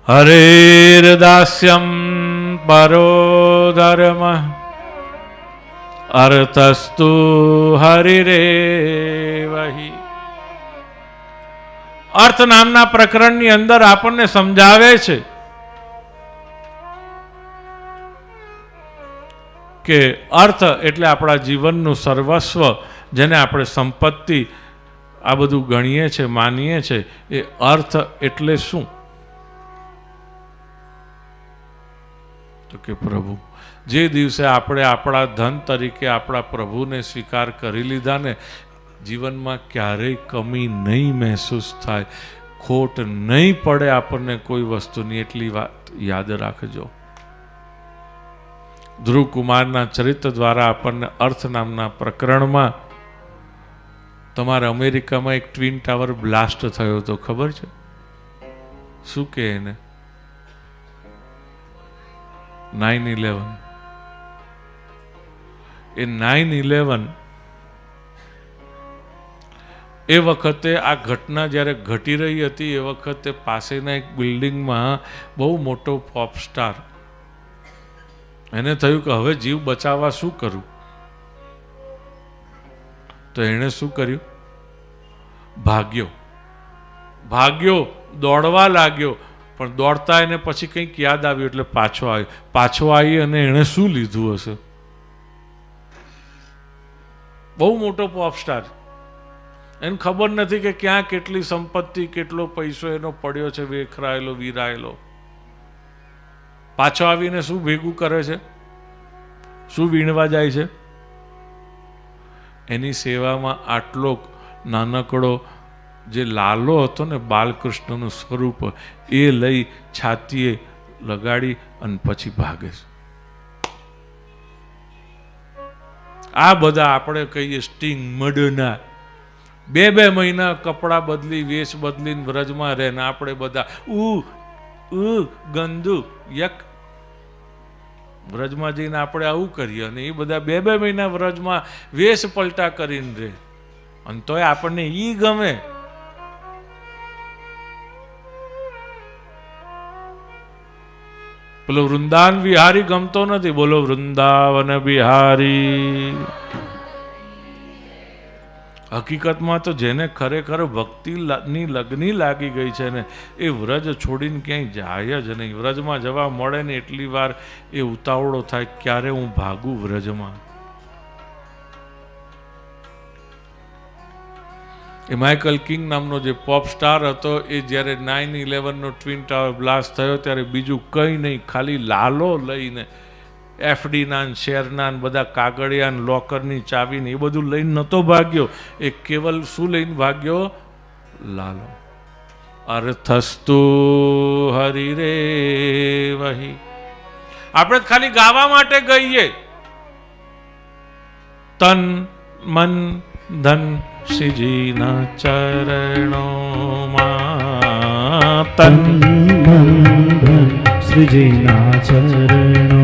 હરેર્દાસ્યમ પરો ધર્મ અર્થસ્તુ હરિરેવહિ. અર્થ નામના પ્રકરણની અંદર આપણને સમજાવે છે કે અર્થ એટલે આપણા જીવનનું સર્વસ્વ, જેને આપણે સંપત્તિ આ બધું ગણીએ છીએ, માનીએ છીએ. એ અર્થ એટલે શું? તો કે પ્રભુ. જે દિવસે આપણે આપણા ધન તરીકે આપણા પ્રભુને સ્વીકાર કરી લીધા ને, જીવનમાં ક્યારેય કમી નહીં મહેસૂસ થાય, ખોટ નહીં પડે આપણને કોઈ વસ્તુની, એટલી વાત યાદ રાખજો. ધ્રુવ કુમારના ચરિત્ર દ્વારા આપણને અર્થ નામના પ્રકરણમાં, તમારે અમેરિકામાં એક ટ્વિન ટાવર બ્લાસ્ટ થયો હતો, ખબર છે? શું કે એને? 9/11. એ 9/11 એ વખતે આ ઘટના જ્યારે ઘટી રહી હતી, એ વખતે પાસેના એક બિલ્ડિંગમાં બહુ મોટો પોપ સ્ટાર, એને થયું કે હવે જીવ બચાવવા શું કરું? તો એણે શું કર્યું? ભાગ્યો, દોડવા લાગ્યો. પણ દોડતા એને પછી કંઈક યાદ આવ્યું એટલે પાછો આવી અને એણે શું લીધું હશે? બહુ મોટો પોપ સ્ટાર, એને ખબર નથી કે ક્યાં કેટલી સંપત્તિ, કેટલો પૈસો એનો પડ્યો છે, વેખરાયેલો, વીરાયેલો. પાછો આવીને શું ભેગું કરે છે? શું વીણવા જાય છે? એની સેવામાં આટલો નાનકડો જે લાલો હતો ને, બાલકૃષ્ણનું સ્વરૂપ, એ લઈ છાતીએ લગાડી અને પછી ભાગે છે. આ બધા આપણે કહીએ સ્ટિંગ મડના, 2 મહિના કપડાં બદલી, વેશ બદલીને વ્રજમાં રહે ને આપણે બધા ગંદુ યક વ્રજમાં જઈને આપણે આવું કરીએ. અને એ બધા 2 મહિના વ્રજમાં વેશ પલટા કરીને રહે, અને તોય આપણને ઈ ગમે. પેલો વૃંદાવન વિહારી ગમતો નથી. બોલો વૃંદાવન બિહારી. હકીકતમાં તો જેને ખરેખર ભક્તિની લગ્ની લાગી ગઈ છે ને, એ વ્રજ છોડીને ક્યાંય જાય જ નહીં. વ્રજમાં જવા મળે ને એટલી વાર એ ઉતાવળો થાય, ક્યારે હું ભાગું વ્રજમાં. એ માઇકલ કિંગ નામનો જે પોપ સ્ટાર હતો, એ જ્યારે 9/11 ટ્વિન ટાવર બ્લાસ્ટ થયો ત્યારે બીજું કંઈ નહીં, ખાલી લાલો લઈને, એફડીના શેરના બધા કાગળિયા, લોકરની ચાવીને એ બધું લઈને નહોતો ભાગ્યો. એ કેવલ શું લઈને ભાગ્યો? લાલો. અર્થસ્તુ હરિરેવહિ. આપણે ખાલી ગાવા માટે ગઈએ. તન મન ધન શ્રીજીના ચરણોમાં, તન મન ધન શ્રીજીના ચરણો.